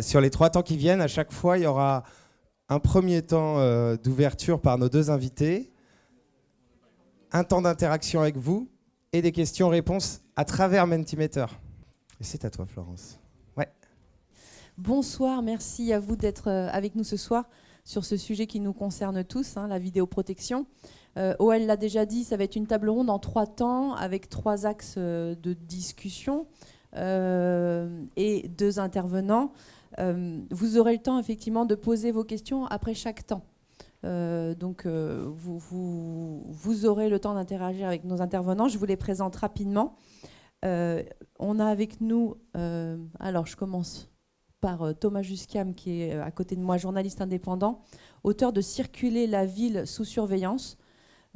Sur les 3 temps qui viennent, à chaque fois, il y aura un premier temps d'ouverture par nos 2 invités, un temps d'interaction avec vous et des questions-réponses à travers Mentimeter. Et c'est à toi, Florence. Ouais. Bonsoir, merci à vous d'être avec nous ce soir sur ce sujet qui nous concerne tous, la vidéoprotection. OL l'a déjà dit, ça va être une table ronde en 3 temps avec 3 axes de discussion et 2 intervenants. Vous aurez le temps effectivement de poser vos questions après chaque temps. Donc vous aurez le temps d'interagir avec nos intervenants. Je vous les présente rapidement. On a avec nous, alors je commence par Thomas Juscam, qui est à côté de moi, journaliste indépendant, auteur de Circuler la ville sous surveillance.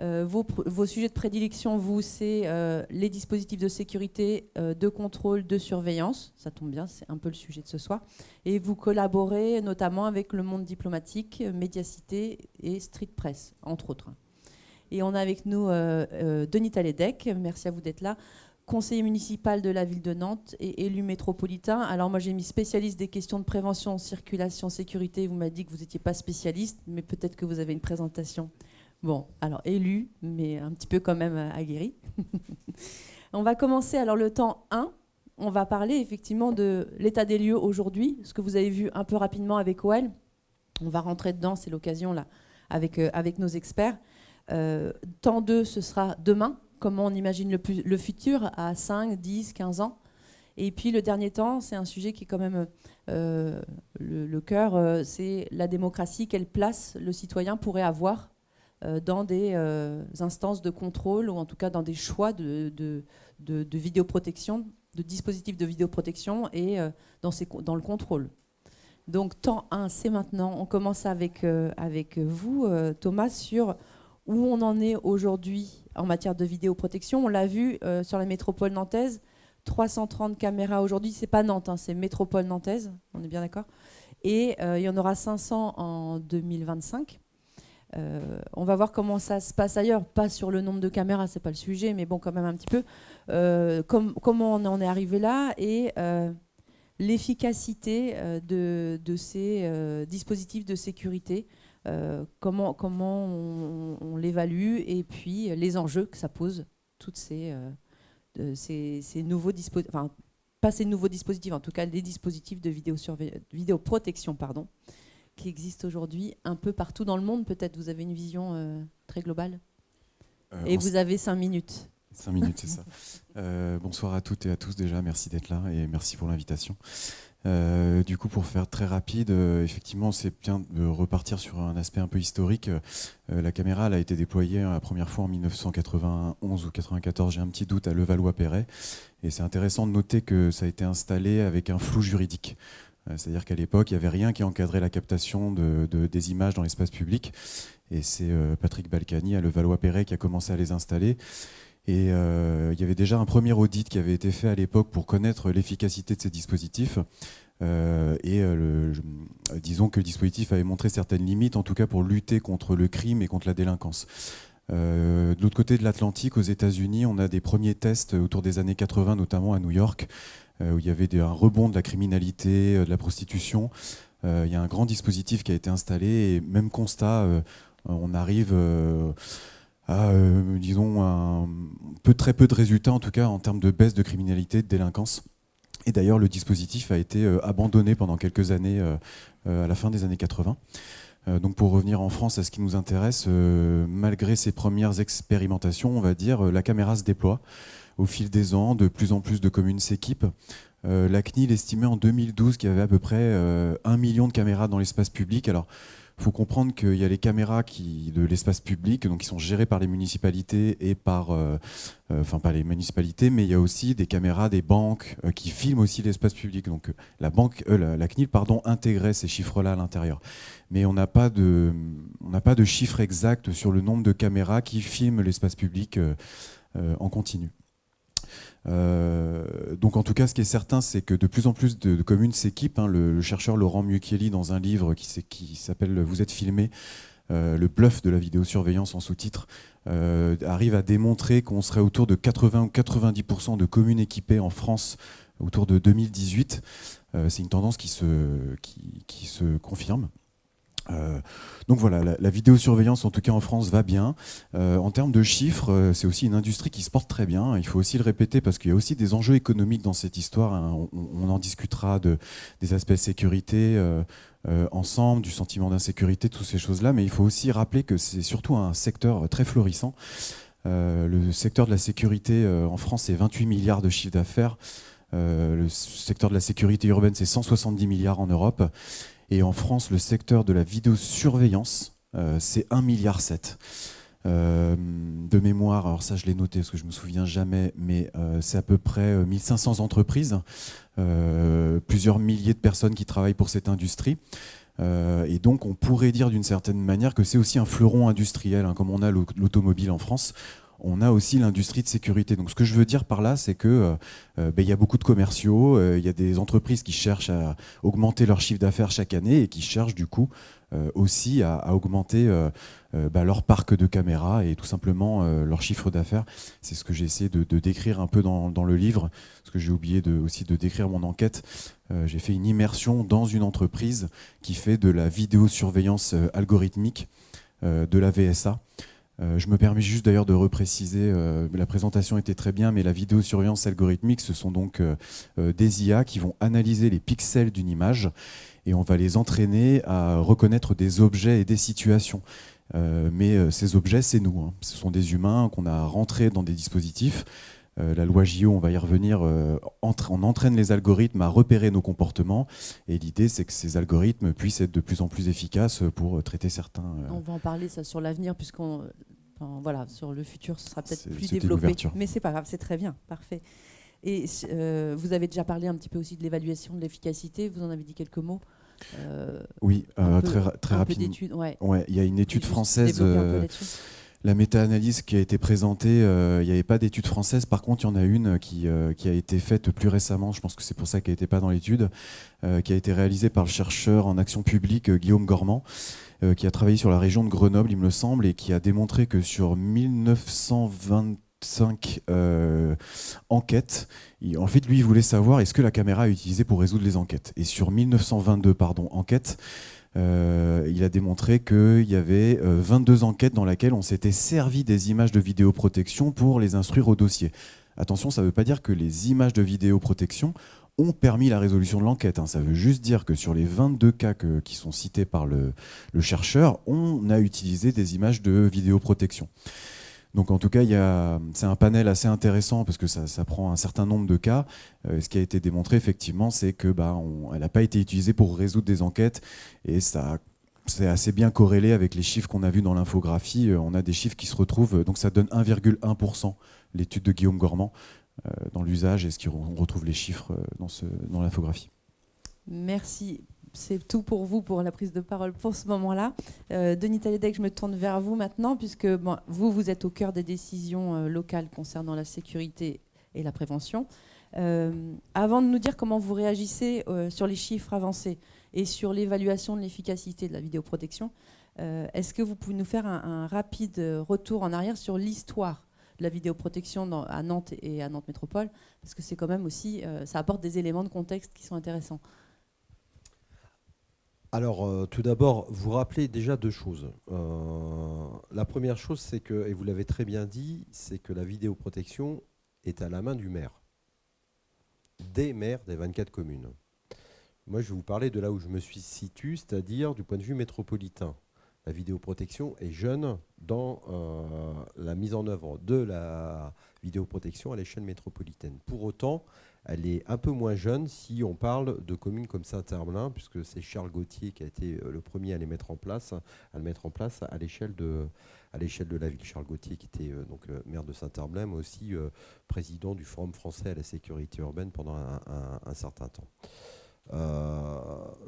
Vos sujets de prédilection, vous, c'est les dispositifs de sécurité, de contrôle, de surveillance. Ça tombe bien, c'est un peu le sujet de ce soir. Et vous collaborez notamment avec Le Monde diplomatique, Médiacité et Street Press, entre autres. Et on a avec nous Denis Taledec, merci à vous d'être là, conseiller municipal de la ville de Nantes et élu métropolitain. Alors moi j'ai mis spécialiste des questions de prévention, circulation, sécurité. Vous m'avez dit que vous n'étiez pas spécialiste, mais peut-être que vous avez une présentation. Bon, alors élu, mais un petit peu quand même aguerri. On va commencer alors le temps 1. On va parler effectivement de l'état des lieux aujourd'hui, ce que vous avez vu un peu rapidement avec OL. On va rentrer dedans, c'est l'occasion là, avec nos experts. Temps 2, ce sera demain. Comment on imagine le futur à 5, 10, 15 ans. Et puis le dernier temps, c'est un sujet qui est quand même le cœur, c'est la démocratie. Quelle place le citoyen pourrait avoir dans des instances de contrôle ou en tout cas dans des choix de vidéoprotection, de dispositifs de vidéoprotection et dans le contrôle. Donc temps 1, c'est maintenant. On commence avec vous, Thomas, sur où on en est aujourd'hui en matière de vidéoprotection. On l'a vu sur la métropole nantaise, 330 caméras aujourd'hui. C'est pas Nantes, c'est métropole nantaise, on est bien d'accord. Et il y en aura 500 en 2025. On va voir comment ça se passe ailleurs, pas sur le nombre de caméras, c'est pas le sujet, mais bon, quand même un petit peu. Comment on en est arrivé là et l'efficacité de ces dispositifs de sécurité, comment on l'évalue et puis les enjeux que ça pose, toutes ces nouveaux dispositifs, enfin pas ces nouveaux dispositifs, en tout cas les dispositifs de vidéoprotection, pardon, qui existent aujourd'hui un peu partout dans le monde. Peut-être vous avez une vision très globale. Et vous avez 5 minutes. 5 minutes, c'est ça. Bonsoir à toutes et à tous déjà, merci d'être là et merci pour l'invitation. Du coup, pour faire très rapide, effectivement, c'est bien de repartir sur un aspect un peu historique. La caméra elle a été déployée la première fois en 1991 ou 94, j'ai un petit doute, à Levallois-Perret. Et c'est intéressant de noter que ça a été installé avec un flou juridique. C'est-à-dire qu'à l'époque, il n'y avait rien qui encadrait la captation des images dans l'espace public. Et c'est Patrick Balkany à Levallois-Perret qui a commencé à les installer. Et il y avait déjà un premier audit qui avait été fait à l'époque pour connaître l'efficacité de ces dispositifs. Disons que le dispositif avait montré certaines limites, en tout cas pour lutter contre le crime et contre la délinquance. De l'autre côté de l'Atlantique, aux États-Unis, on a des premiers tests autour des années 80, notamment à New York, où il y avait un rebond de la criminalité, de la prostitution. Il y a un grand dispositif qui a été installé et même constat, on arrive à, disons, très peu de résultats, en tout cas en termes de baisse de criminalité, de délinquance. Et d'ailleurs, le dispositif a été abandonné pendant quelques années, à la fin des années 80. Donc pour revenir en France à ce qui nous intéresse, malgré ces premières expérimentations, on va dire, la caméra se déploie. Au fil des ans, de plus en plus de communes s'équipent. La CNIL estimait en 2012 qu'il y avait à peu près 1 million de caméras dans l'espace public. Alors, il faut comprendre qu'il y a les caméras de l'espace public, donc qui sont gérées par les municipalités et par les municipalités, mais il y a aussi des caméras des banques qui filment aussi l'espace public. Donc la CNIL intégrait ces chiffres-là à l'intérieur. Mais on n'a pas de chiffre exact sur le nombre de caméras qui filment l'espace public en continu. Donc en tout cas, ce qui est certain, c'est que de plus en plus de communes s'équipent. Le chercheur Laurent Mucchielli, dans un livre qui s'appelle « Vous êtes filmé », le bluff de la vidéosurveillance en sous-titre, arrive à démontrer qu'on serait autour de 80 ou 90% de communes équipées en France autour de 2018. C'est une tendance qui se confirme. Donc voilà, la vidéosurveillance, en tout cas en France, va bien. En termes de chiffres, c'est aussi une industrie qui se porte très bien. Il faut aussi le répéter parce qu'il y a aussi des enjeux économiques dans cette histoire, hein. On en discutera des aspects sécurité ensemble, du sentiment d'insécurité, toutes ces choses-là. Mais il faut aussi rappeler que c'est surtout un secteur très florissant. Le secteur de la sécurité en France, c'est 28 milliards de chiffre d'affaires. Le secteur de la sécurité urbaine, c'est 170 milliards en Europe. Et en France, le secteur de la vidéosurveillance, c'est 1,7 milliard. De mémoire, alors ça je l'ai noté parce que je ne me souviens jamais, mais c'est à peu près 1500 entreprises, plusieurs milliers de personnes qui travaillent pour cette industrie. Et donc on pourrait dire d'une certaine manière que c'est aussi un fleuron industriel, hein, comme on a l'automobile en France. On a aussi l'industrie de sécurité. Donc ce que je veux dire par là, c'est que il y a beaucoup de commerciaux, il y a des entreprises qui cherchent à augmenter leur chiffre d'affaires chaque année et qui cherchent du coup aussi à augmenter leur parc de caméras et tout simplement leur chiffre d'affaires. C'est ce que j'ai essayé de décrire un peu dans le livre, parce que j'ai oublié aussi de décrire mon enquête. J'ai fait une immersion dans une entreprise qui fait de la vidéosurveillance algorithmique, de la VSA. Je me permets juste d'ailleurs de repréciser, la présentation était très bien, mais la vidéosurveillance algorithmique, ce sont donc des IA qui vont analyser les pixels d'une image et on va les entraîner à reconnaître des objets et des situations. Mais ces objets, c'est nous, hein. Ce sont des humains qu'on a rentrés dans des dispositifs. La loi JO, on va y revenir, on entraîne les algorithmes à repérer nos comportements et l'idée c'est que ces algorithmes puissent être de plus en plus efficaces pour traiter certains... On va en parler ça sur l'avenir voilà, sur le futur ce sera peut-être plus c'était développé, l'ouverture. mais c'est pas grave, c'est très bien, parfait. Et vous avez déjà parlé un petit peu aussi de l'évaluation de l'efficacité, vous en avez dit quelques mots. Oui, très un rapidement. peu d'études, ouais. Ouais, il y a une étude française... développer un peu là-dessus. La méta-analyse qui a été présentée, il n'y avait pas d'étude française. Par contre, il y en a une qui a été faite plus récemment. Je pense que c'est pour ça qu'elle n'était pas dans l'étude, qui a été réalisée par le chercheur en action publique Guillaume Gormand, qui a travaillé sur la région de Grenoble, il me semble, et qui a démontré que sur 1925 enquêtes, en fait, lui, il voulait savoir est-ce que la caméra est utilisée pour résoudre les enquêtes. Et sur 1922 enquêtes, il a démontré qu'il y avait 22 enquêtes dans lesquelles on s'était servi des images de vidéoprotection pour les instruire au dossier. Attention, ça ne veut pas dire que les images de vidéoprotection ont permis la résolution de l'enquête, hein. Ça veut juste dire que sur les 22 cas qui sont cités par le chercheur, on a utilisé des images de vidéoprotection. Donc en tout cas, c'est un panel assez intéressant parce que ça prend un certain nombre de cas. Ce qui a été démontré effectivement, c'est que elle n'a pas été utilisée pour résoudre des enquêtes et c'est assez bien corrélé avec les chiffres qu'on a vus dans l'infographie. On a des chiffres qui se retrouvent, donc ça donne 1,1%, l'étude de Guillaume Gormand, dans l'usage, et on retrouve les chiffres dans l'infographie. Merci. C'est tout pour vous, pour la prise de parole pour ce moment-là. Denis Taledec, je me tourne vers vous maintenant, puisque vous êtes au cœur des décisions locales concernant la sécurité et la prévention. Avant de nous dire comment vous réagissez sur les chiffres avancés et sur l'évaluation de l'efficacité de la vidéoprotection, est-ce que vous pouvez nous faire un rapide retour en arrière sur l'histoire de la vidéoprotection à Nantes et à Nantes Métropole, parce que c'est quand même aussi, ça apporte des éléments de contexte qui sont intéressants. Alors, tout d'abord, vous rappelez déjà deux choses. La première chose, c'est que, et vous l'avez très bien dit, c'est que la vidéoprotection est à la main du maire, des maires des 24 communes. Moi, je vais vous parler de là où je me situe, c'est-à-dire du point de vue métropolitain. La vidéoprotection est jeune dans la mise en œuvre de la vidéoprotection à l'échelle métropolitaine. Pour autant, elle est un peu moins jeune si on parle de communes comme Saint-Herblain, puisque c'est Charles Gauthier qui a été le premier à le mettre en place à l'échelle de la ville. Charles Gauthier qui était maire de Saint-Herblain, mais aussi président du Forum français à la sécurité urbaine pendant un certain temps.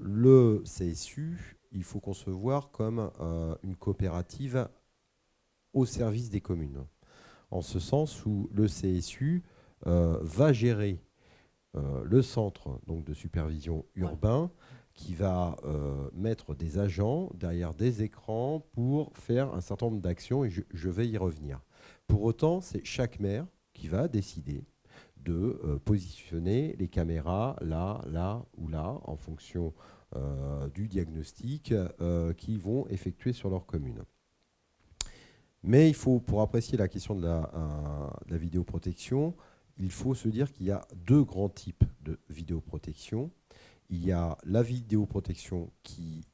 Le CSU, il faut concevoir comme une coopérative au service des communes, en ce sens où le CSU va gérer le centre donc, de supervision urbain, qui va mettre des agents derrière des écrans pour faire un certain nombre d'actions, et je vais y revenir. Pour autant, c'est chaque maire qui va décider de positionner les caméras là, là ou là, en fonction du diagnostic qu'ils vont effectuer sur leur commune. Mais il faut, pour apprécier la question de la vidéoprotection, il faut se dire qu'il y a deux grands types de vidéoprotection. Il y a la vidéoprotection qui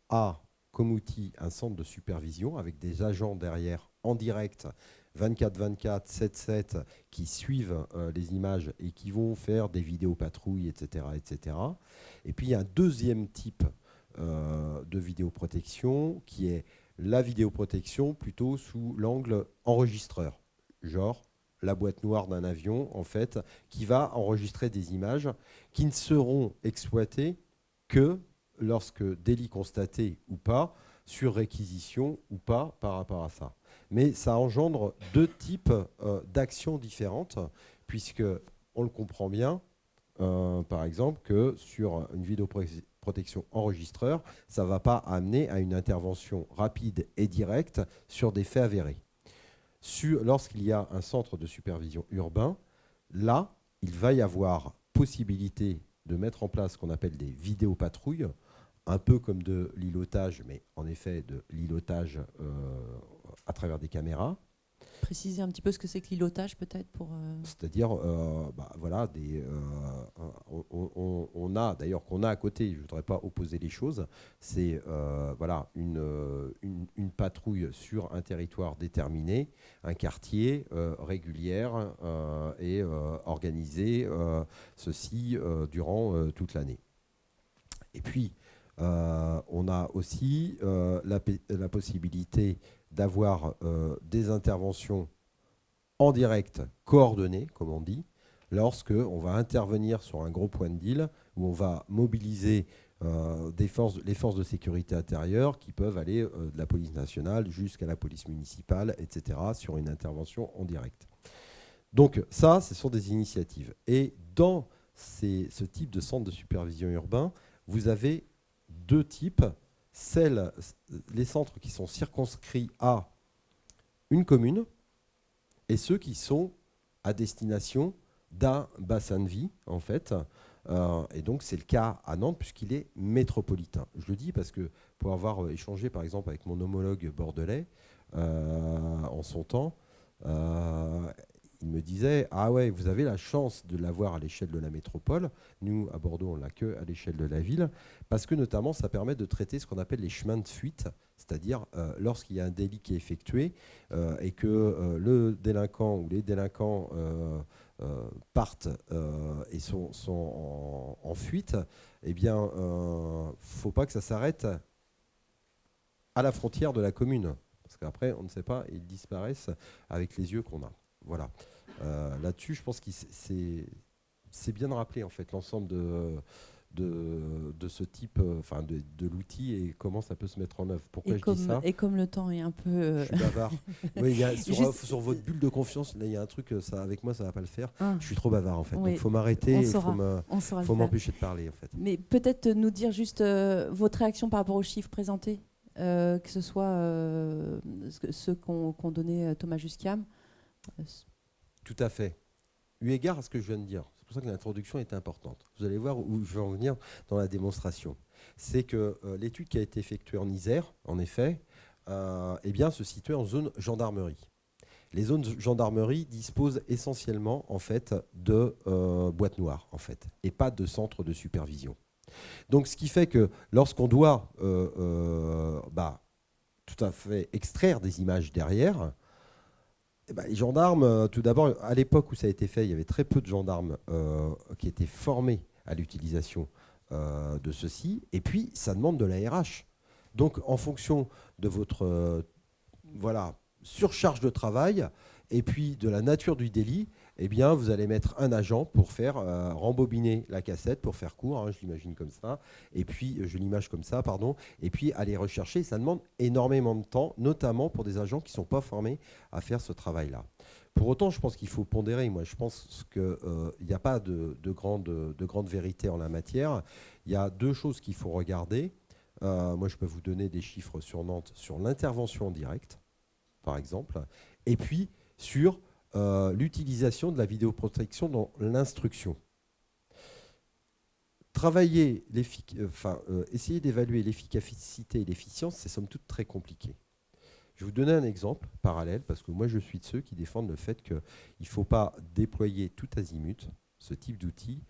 a comme outil un centre de supervision avec des agents derrière en direct 24/24, 7/7 qui suivent les images et qui vont faire des vidéopatrouilles, etc., etc. Et puis il y a un deuxième type de vidéoprotection qui est la vidéoprotection plutôt sous l'angle enregistreur, genre la boîte noire d'un avion en fait, qui va enregistrer des images qui ne seront exploitées que lorsque délit constaté ou pas, sur réquisition ou pas par rapport à ça. Mais ça engendre deux types d'actions différentes, puisque on le comprend bien, par exemple, que sur une vidéoprotection enregistreur, ça ne va pas amener à une intervention rapide et directe sur des faits avérés. Lorsqu'il y a un centre de supervision urbain, là, il va y avoir possibilité de mettre en place ce qu'on appelle des vidéopatrouilles, un peu comme de l'îlotage, mais en effet de l'îlotage à travers des caméras. Préciser un petit peu ce que c'est que l'îlotage peut-être pour... C'est-à-dire, voilà, on a d'ailleurs qu'on a à côté, je ne voudrais pas opposer les choses, c'est voilà, une patrouille sur un territoire déterminé, un quartier régulière et organisé, ceci durant toute l'année. Et puis, on a aussi la possibilité d'avoir des interventions en direct coordonnées, comme on dit, lorsque on va intervenir sur un gros point de deal où on va mobiliser les forces de sécurité intérieure qui peuvent aller de la police nationale jusqu'à la police municipale, etc., sur une intervention en direct. Donc ça, ce sont des initiatives. Et dans ce type de centre de supervision urbain, vous avez deux types. Les centres qui sont circonscrits à une commune et ceux qui sont à destination d'un bassin de vie, en fait. Et donc, c'est le cas à Nantes, puisqu'il est métropolitain. Je le dis parce que, pour avoir échangé, par exemple, avec mon homologue bordelais, en son temps, il me disait « Ah ouais, vous avez la chance de l'avoir à l'échelle de la métropole. Nous, à Bordeaux, on l'a que à l'échelle de la ville. » Parce que, notamment, ça permet de traiter ce qu'on appelle les chemins de fuite, c'est-à-dire lorsqu'il y a un délit qui est effectué et que le délinquant ou les délinquants partent et sont en fuite, eh bien, il ne faut pas que ça s'arrête à la frontière de la commune. Parce qu'après, on ne sait pas, ils disparaissent avec les yeux qu'on a. Voilà. Là-dessus, je pense que c'est bien de rappeler en fait l'ensemble de ce type, enfin de l'outil et comment ça peut se mettre en œuvre. Pourquoi je dis ça ? Et comme le temps est un peu... Je suis bavard. Oui, sur votre bulle de confiance, là, il y a un truc, ça, avec moi, ça ne va pas le faire. Je suis trop bavard en fait. Oui. Donc il faut m'arrêter, il faut m'empêcher de parler en fait. Mais peut-être nous dire juste votre réaction par rapport aux chiffres présentés, que ce soit ceux qu'ont donné Thomas Jusquiam. Tout à fait. Eu égard à ce que je viens de dire, c'est pour ça que l'introduction est importante. Vous allez voir où je vais en venir dans la démonstration. C'est que l'étude qui a été effectuée en Isère, en effet, eh bien, se situait en zone gendarmerie. Les zones gendarmerie disposent essentiellement en fait, de boîtes noires en fait, et pas de centres de supervision. Donc, ce qui fait que lorsqu'on doit tout à fait extraire des images derrière, les gendarmes, tout d'abord, à l'époque où ça a été fait, il y avait très peu de gendarmes qui étaient formés à l'utilisation de ceci. Et puis, ça demande de la RH. Donc, en fonction de votre surcharge de travail et puis de la nature du délit, eh bien, vous allez mettre un agent pour faire rembobiner la cassette, pour faire court, hein, je l'imagine comme ça, et puis je l'image comme ça, pardon, et puis aller rechercher. Ça demande énormément de temps, notamment pour des agents qui ne sont pas formés à faire ce travail-là. Pour autant, je pense qu'il faut pondérer. Moi, je pense qu'il n'y a pas de grande vérité en la matière. Il y a deux choses qu'il faut regarder. Moi, je peux vous donner des chiffres sur Nantes, sur l'intervention en direct, par exemple, et puis sur l'utilisation de la vidéoprotection dans l'instruction. Essayer d'évaluer l'efficacité et l'efficience, c'est somme toute très compliqué. Je vais vous donner un exemple parallèle, parce que moi je suis de ceux qui défendent le fait qu'il ne faut pas déployer tout azimut ce type d'outil.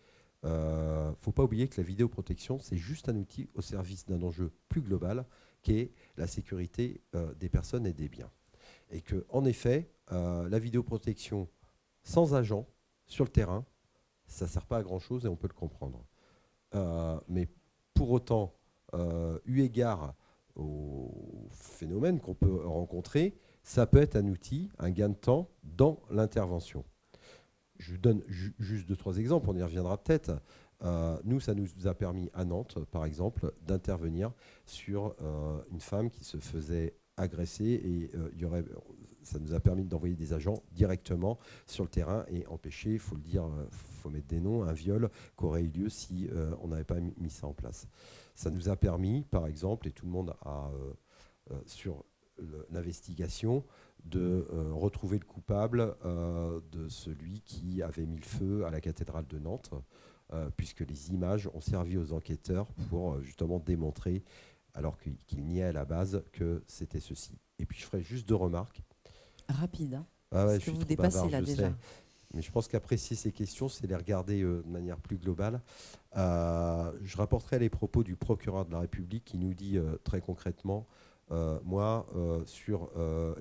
Il ne faut pas oublier que la vidéoprotection, c'est juste un outil au service d'un enjeu plus global, qui est la sécurité des personnes et des biens. Et qu'en effet, la vidéoprotection sans agent sur le terrain, ça ne sert pas à grand-chose et on peut le comprendre. Mais pour autant, eu égard au phénomène qu'on peut rencontrer, ça peut être un outil, un gain de temps dans l'intervention. Je vous donne juste 2-3 exemples, on y reviendra peut-être. Nous, ça nous a permis à Nantes, par exemple, d'intervenir sur une femme qui se faisait agresser et ça nous a permis d'envoyer des agents directement sur le terrain et empêcher, il faut le dire, il faut mettre des noms, un viol qui aurait eu lieu si on n'avait pas mis ça en place. Ça nous a permis, par exemple, et tout le monde a sur l'investigation, de retrouver le coupable de celui qui avait mis le feu à la cathédrale de Nantes, puisque les images ont servi aux enquêteurs pour justement démontrer, alors qu'ils niaient à la base, que c'était ceci. Et puis je ferai juste 2 remarques. Rapide, hein. Parce que vous dépassez là déjà. Mais je pense qu'apprécier ces questions, c'est les regarder de manière plus globale. Je rapporterai les propos du procureur de la République qui nous dit très concrètement, sur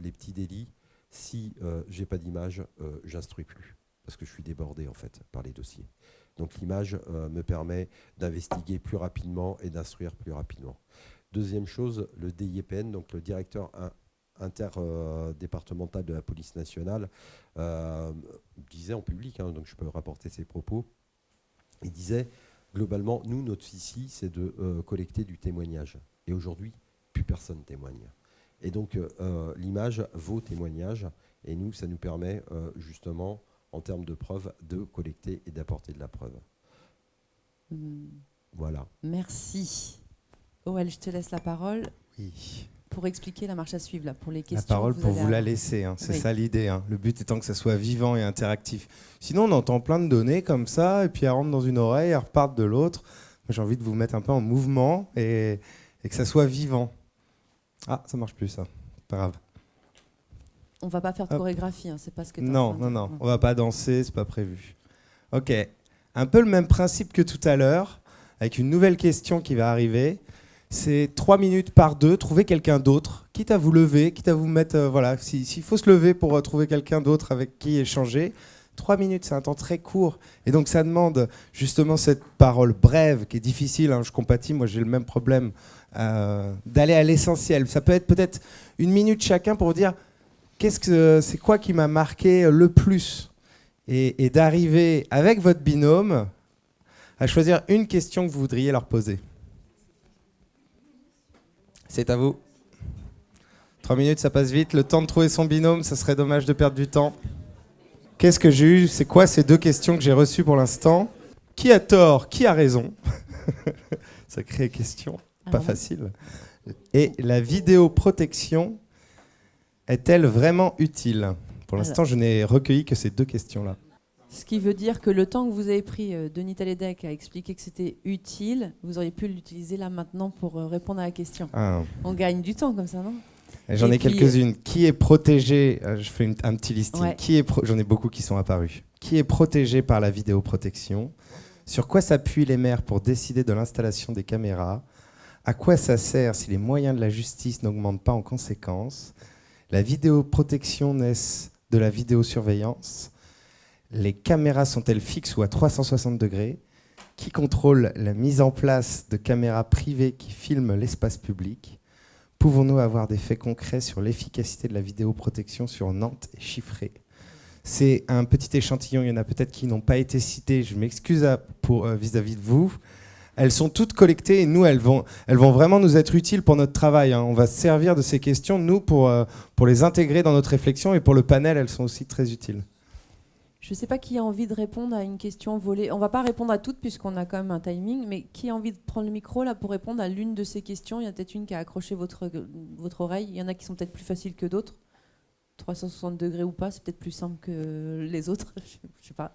les petits délits, si j'ai pas d'image, j'instruis plus, parce que je suis débordé en fait par les dossiers. Donc l'image me permet d'investiguer plus rapidement et d'instruire plus rapidement. Deuxième chose, le DIEPN, donc le directeur interdépartemental de la police nationale, disait en public, donc je peux rapporter ses propos, il disait globalement, nous, notre souci, c'est de collecter du témoignage. Et aujourd'hui, plus personne témoigne. Et donc, l'image vaut témoignage. Et nous, ça nous permet justement, en termes de preuves, de collecter et d'apporter de la preuve. Voilà. Merci. Oel, je te laisse la parole. Oui. Pour expliquer la marche à suivre, là, pour les questions. La parole que pour vous la avoir. laisser, c'est Oui. ça l'idée. Le but étant que ça soit vivant et interactif. Sinon, on entend plein de données comme ça, et puis elles rentrent dans une oreille, elles repartent de l'autre. Moi, j'ai envie de vous mettre un peu en mouvement et que ça soit vivant. Ah, ça marche plus, ça. Pas grave. On va pas faire de Hop. chorégraphie, c'est pas ce que tu Non, on va pas danser, c'est pas prévu. Ok. Un peu le même principe que tout à l'heure, avec une nouvelle question qui va arriver. C'est 3 minutes par 2, trouver quelqu'un d'autre, quitte à vous lever, quitte à vous mettre... voilà, s'il faut se lever pour trouver quelqu'un d'autre avec qui échanger, 3 minutes, c'est un temps très court. Et donc ça demande justement cette parole brève qui est difficile, je compatis, moi j'ai le même problème, d'aller à l'essentiel. Ça peut être peut-être 1 minute chacun pour vous dire c'est quoi qui m'a marqué le plus, et d'arriver avec votre binôme à choisir une question que vous voudriez leur poser. C'est à vous. 3 minutes, ça passe vite. Le temps de trouver son binôme, ça serait dommage de perdre du temps. Qu'est-ce que j'ai eu? C'est quoi ces 2 questions que j'ai reçues pour l'instant? Qui a tort? Qui a raison? Sacrée question, pas facile. Et la vidéoprotection est-elle vraiment utile? Pour l'instant, je n'ai recueilli que ces 2 questions-là. Ce qui veut dire que le temps que vous avez pris, Denis Taledec, à expliquer que c'était utile, vous auriez pu l'utiliser là maintenant pour répondre à la question. Ah. On gagne du temps comme ça, non? J'en ai quelques-unes. Qui est protégé? Je fais un petit listing. Ouais. J'en ai beaucoup qui sont apparus. Qui est protégé par la vidéoprotection? Sur quoi s'appuient les maires pour décider de l'installation des caméras? À quoi ça sert si les moyens de la justice n'augmentent pas en conséquence? La vidéoprotection naît de la vidéosurveillance? Les caméras sont-elles fixes ou à 360 degrés? Qui contrôle la mise en place de caméras privées qui filment l'espace public? Pouvons-nous avoir des faits concrets sur l'efficacité de la vidéoprotection sur Nantes et chiffrés? C'est un petit échantillon, il y en a peut-être qui n'ont pas été cités, je m'excuse vis-à-vis de vous. Elles sont toutes collectées et nous, elles vont vraiment nous être utiles pour notre travail. On va se servir de ces questions, nous, pour les intégrer dans notre réflexion, et pour le panel, elles sont aussi très utiles. Je ne sais pas qui a envie de répondre à une question volée. On ne va pas répondre à toutes puisqu'on a quand même un timing, mais qui a envie de prendre le micro là pour répondre à l'une de ces questions? Il y en a peut-être une qui a accroché votre oreille. Il y en a qui sont peut-être plus faciles que d'autres. 360 degrés ou pas, c'est peut-être plus simple que les autres. Je sais pas.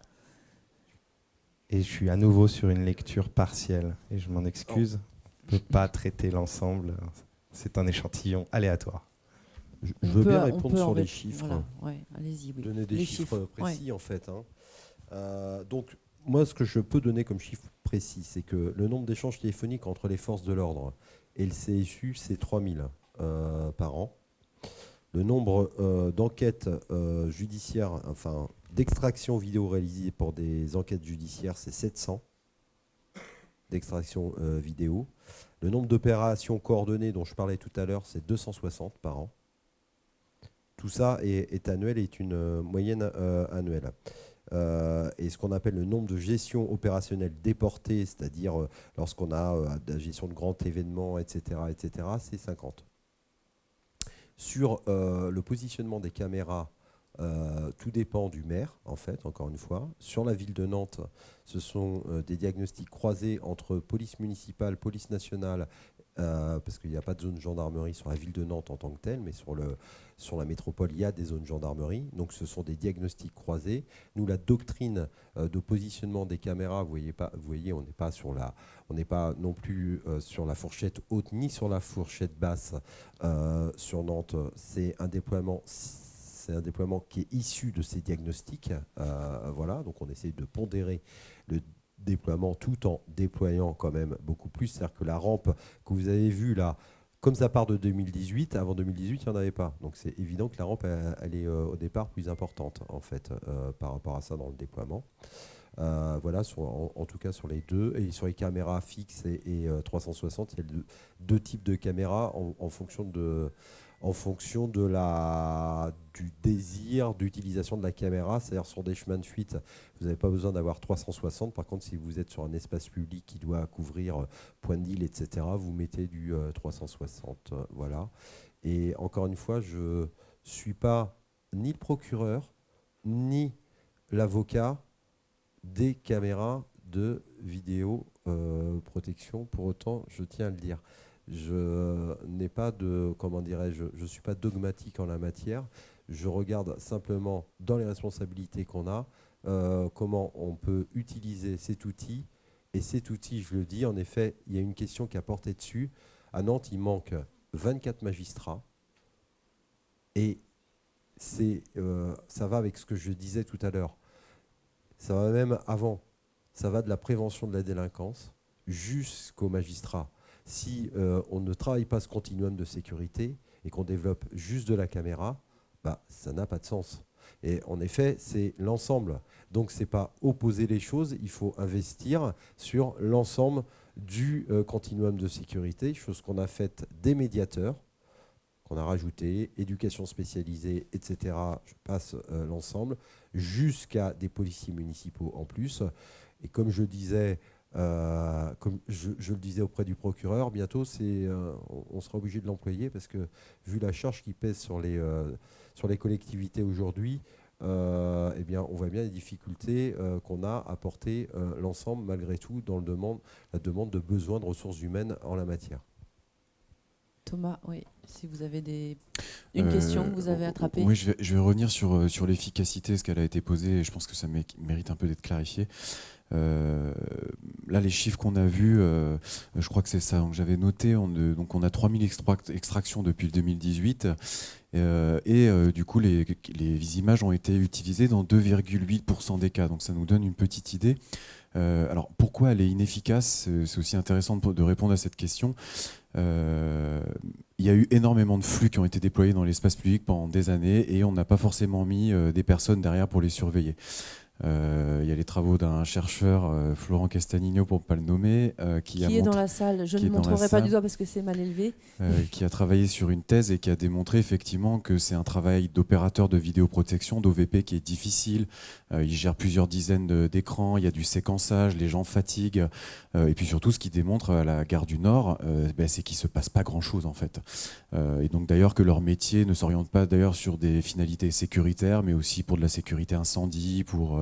Et je suis à nouveau sur une lecture partielle. Et je m'en excuse. On ne peut pas traiter l'ensemble. C'est un échantillon aléatoire. Je On veux peut- bien on répondre peut sur en les fait- chiffres. Voilà, ouais, allez-y. Oui. Donner des Les chiffres précis ouais. en fait. Donc moi ce que je peux donner comme chiffre précis, c'est que le nombre d'échanges téléphoniques entre les forces de l'ordre et le CSU, c'est 3000 par an. Le nombre d'enquêtes judiciaires, enfin d'extraction vidéo réalisées pour des enquêtes judiciaires, c'est 700 d'extraction vidéo. Le nombre d'opérations coordonnées dont je parlais tout à l'heure, c'est 260 par an. Tout ça est annuel et est une moyenne annuelle. Et ce qu'on appelle le nombre de gestions opérationnelles déportées, c'est-à-dire lorsqu'on a de la gestion de grands événements, etc., c'est 50. Sur le positionnement des caméras, tout dépend du maire, en fait, encore une fois. Sur la ville de Nantes, ce sont des diagnostics croisés entre police municipale, police nationale, parce qu'il n'y a pas de zone gendarmerie sur la ville de Nantes en tant que telle, mais sur la métropole, il y a des zones gendarmerie. Donc ce sont des diagnostics croisés. Nous, la doctrine de positionnement des caméras, vous voyez, on n'est pas non plus sur la fourchette haute ni sur la fourchette basse sur Nantes. C'est un déploiement qui est issu de ces diagnostics. Voilà, donc on essaie de pondérer le déploiement tout en déployant quand même beaucoup plus. C'est-à-dire que la rampe que vous avez vue là, comme ça part de 2018, avant 2018, il n'y en avait pas. Donc c'est évident que la rampe, elle est au départ plus importante en fait par rapport à ça dans le déploiement. Voilà, en tout cas sur les deux. Et sur les caméras fixes et 360, il y a deux types de caméras en fonction du désir d'utilisation de la caméra. C'est-à-dire sur des chemins de fuite, vous n'avez pas besoin d'avoir 360. Par contre, si vous êtes sur un espace public qui doit couvrir point de deal, etc., vous mettez du 360. Voilà. Et encore une fois, je ne suis pas ni le procureur, ni l'avocat des caméras de vidéoprotection. Pour autant, je tiens à le dire. Je n'ai pas de, comment dirais-je, je suis pas dogmatique en la matière. Je regarde simplement dans les responsabilités qu'on a, comment on peut utiliser cet outil. Et cet outil, je le dis, en effet, il y a une question qui a porté dessus. À Nantes, il manque 24 magistrats. Et ça va avec ce que je disais tout à l'heure. Ça va même avant. Ça va de la prévention de la délinquance jusqu'aux magistrats. Si on ne travaille pas ce continuum de sécurité et qu'on développe juste de la caméra, ça n'a pas de sens. Et en effet, c'est l'ensemble. Donc, ce n'est pas opposer les choses, il faut investir sur l'ensemble du continuum de sécurité, chose qu'on a faite des médiateurs, qu'on a rajouté, éducation spécialisée, etc. Je passe l'ensemble, jusqu'à des policiers municipaux en plus. Et comme je disais, comme je le disais auprès du procureur, bientôt on sera obligé de l'employer parce que vu la charge qui pèse sur les collectivités aujourd'hui, eh bien, on voit bien les difficultés qu'on a à porter l'ensemble malgré tout dans la demande de besoins de ressources humaines en la matière. Thomas, oui, si vous avez une question que vous avez attrapée. Oui, je vais revenir sur l'efficacité, ce qu'elle a été posée, et je pense que ça mérite un peu d'être clarifié. Là, les chiffres qu'on a vus, je crois que c'est ça. Donc, j'avais noté, donc on a 3000 extractions depuis le 2018. Du coup, les images ont été utilisées dans 2,8% des cas. Donc ça nous donne une petite idée. Alors pourquoi elle est inefficace? C'est aussi intéressant de répondre à cette question. Il y a eu énormément de flux qui ont été déployés dans l'espace public pendant des années et on n'a pas forcément mis des personnes derrière pour les surveiller. Il y a les travaux d'un chercheur, Florent Castanigno, pour ne pas le nommer, qui est dans la salle. Je ne montrerai pas du doigt parce que c'est mal élevé. Qui a travaillé sur une thèse et qui a démontré effectivement que c'est un travail d'opérateur de vidéoprotection, d'OVP, qui est difficile. Il gère plusieurs dizaines d'écrans, il y a du séquençage, les gens fatiguent. Et puis surtout, ce qui démontre à la Gare du Nord, c'est qu'il ne se passe pas grand-chose en fait. Et donc d'ailleurs que leur métier ne s'oriente pas d'ailleurs sur des finalités sécuritaires, mais aussi pour de la sécurité incendie, pour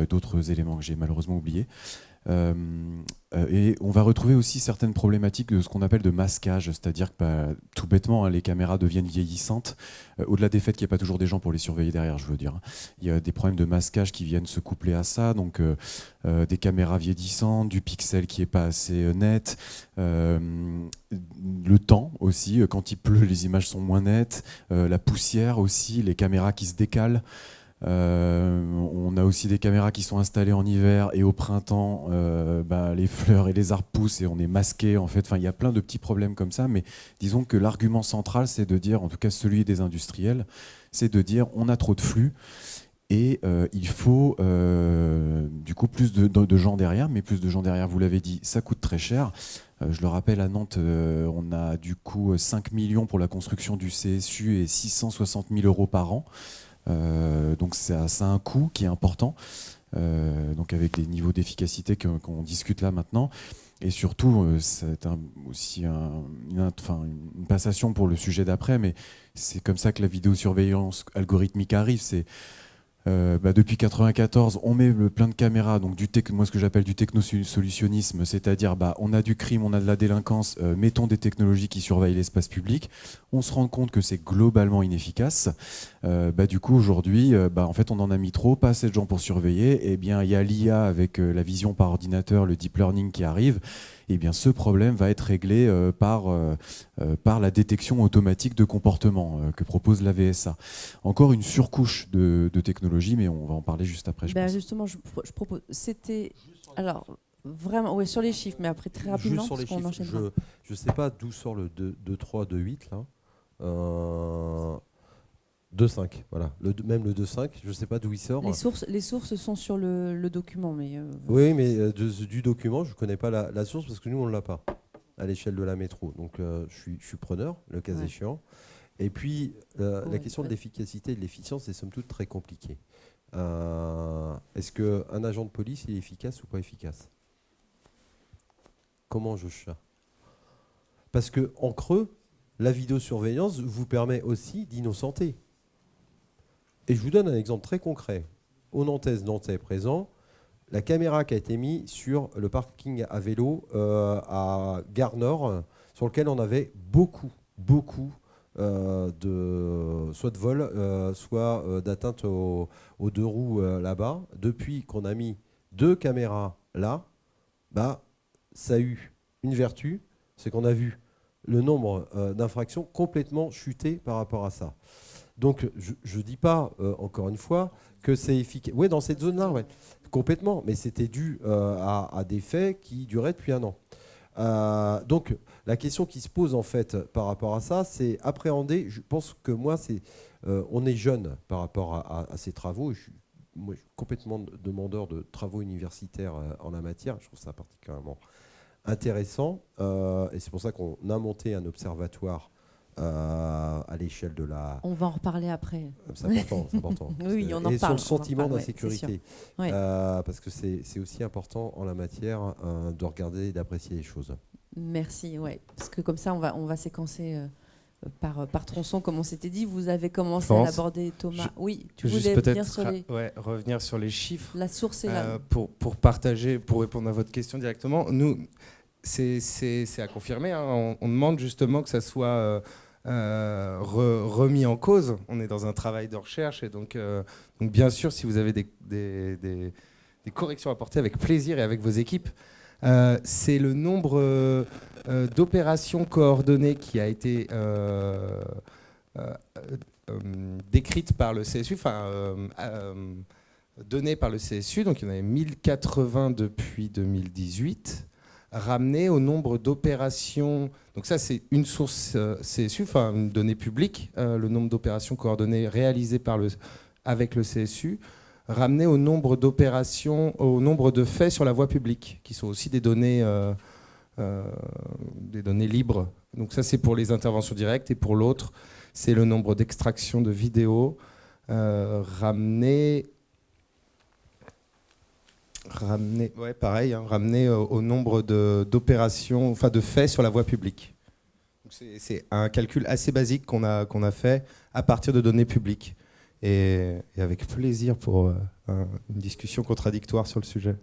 d'autres éléments que j'ai malheureusement oubliés. Et on va retrouver aussi certaines problématiques de ce qu'on appelle de masquage, c'est-à-dire que tout bêtement, hein, les caméras deviennent vieillissantes, au-delà des faits qu'il n'y a pas toujours des gens pour les surveiller derrière, je veux dire. Il y a des problèmes de masquage qui viennent se coupler à ça, donc des caméras vieillissantes, du pixel qui n'est pas assez net, le temps aussi, quand il pleut, les images sont moins nettes, la poussière aussi, les caméras qui se décalent. On a aussi des caméras qui sont installées en hiver et au printemps, les fleurs et les arbres poussent et on est masqué en fait. Enfin, il y a plein de petits problèmes comme ça, mais disons que l'argument central, c'est de dire, en tout cas celui des industriels, c'est de dire on a trop de flux et il faut du coup plus de gens derrière, mais plus de gens derrière, vous l'avez dit, ça coûte très cher. Je le rappelle, à Nantes, on a du coup 5 millions pour la construction du CSU et 660 000 euros par an. Donc ça a un coût qui est important, donc avec les niveaux d'efficacité qu'on discute là maintenant. Et surtout, c'est aussi une passation pour le sujet d'après, mais c'est comme ça que la vidéosurveillance algorithmique arrive. C'est depuis 1994, on met plein de caméras, donc moi ce que j'appelle du technosolutionnisme, c'est-à-dire on a du crime, on a de la délinquance, mettons des technologies qui surveillent l'espace public. On se rend compte que c'est globalement inefficace. Du coup aujourd'hui, en fait, on en a mis trop, pas assez de gens pour surveiller. Et bien il y a l'IA avec la vision par ordinateur, le deep learning qui arrive. Et bien ce problème va être réglé par la détection automatique de comportement que propose la VSA. Encore une surcouche de technologie, mais on va en parler juste après. Justement, je propose. C'était alors vraiment, ouais, sur les chiffres, mais après très rapidement. Juste sur les chiffres, je ne sais pas d'où sort le 2.3, 2.8 là. 2.5, voilà. Même le 2.5, je ne sais pas d'où il sort. Les sources sont sur le document, mais. Oui, mais du document, je ne connais pas la source parce que nous, on ne l'a pas à l'échelle de la métro. Donc, je suis preneur, le cas échéant. Et puis, la question de l'efficacité et de l'efficience est somme toute très compliquée. Est-ce qu'un agent de police il est efficace ou pas efficace? Comment on juge ça? Parce qu'en creux, la vidéosurveillance vous permet aussi d'innocenter. Et je vous donne un exemple très concret. Au Nantais présent, la caméra qui a été mise sur le parking à vélo à Gare Nord, sur lequel on avait beaucoup soit de vol, soit d'atteinte aux deux roues là-bas. Depuis qu'on a mis 2 caméras là, ça a eu une vertu, c'est qu'on a vu le nombre d'infractions complètement chuter par rapport à ça. Donc, je ne dis pas, encore une fois, que c'est efficace. Oui, dans cette zone-là, ouais, complètement. Mais c'était dû à des faits qui duraient depuis un an. Donc, la question qui se pose, en fait, par rapport à ça, c'est appréhender. Je pense que moi, on est jeune par rapport à ces travaux. Je suis complètement demandeur de travaux universitaires en la matière. Je trouve ça particulièrement intéressant. Et c'est pour ça qu'on a monté un observatoire à l'échelle de la... On va en reparler après. C'est important, c'est important. Oui, on en et parle. sur le sentiment d'insécurité. Ouais. Parce que c'est aussi important en la matière de regarder et d'apprécier les choses. Merci, ouais. Parce que comme ça, on va séquencer par tronçon, comme on s'était dit. Vous avez commencé à l'aborder, Thomas. Oui, tu voulais revenir sur les chiffres. La source est là. Pour partager, pour répondre à votre question directement, nous, c'est à confirmer. Hein. On demande justement que ça soit remis en cause. On est dans un travail de recherche et donc bien sûr, si vous avez des corrections à apporter, avec plaisir et avec vos équipes. C'est le nombre d'opérations coordonnées qui a été décrite par le CSU, donnée par le CSU. Donc il y en avait 1080 depuis 2018. Ramené au nombre d'opérations, donc ça c'est une source CSU, une donnée publique, le nombre d'opérations coordonnées réalisées avec le CSU, ramené au nombre d'opérations, au nombre de faits sur la voie publique, qui sont aussi des données libres. Donc ça c'est pour les interventions directes, et pour l'autre c'est le nombre d'extractions de vidéos ramené au nombre d'opérations, de faits sur la voie publique. C'est un calcul assez basique qu'on a fait à partir de données publiques. Et avec plaisir pour une discussion contradictoire sur le sujet.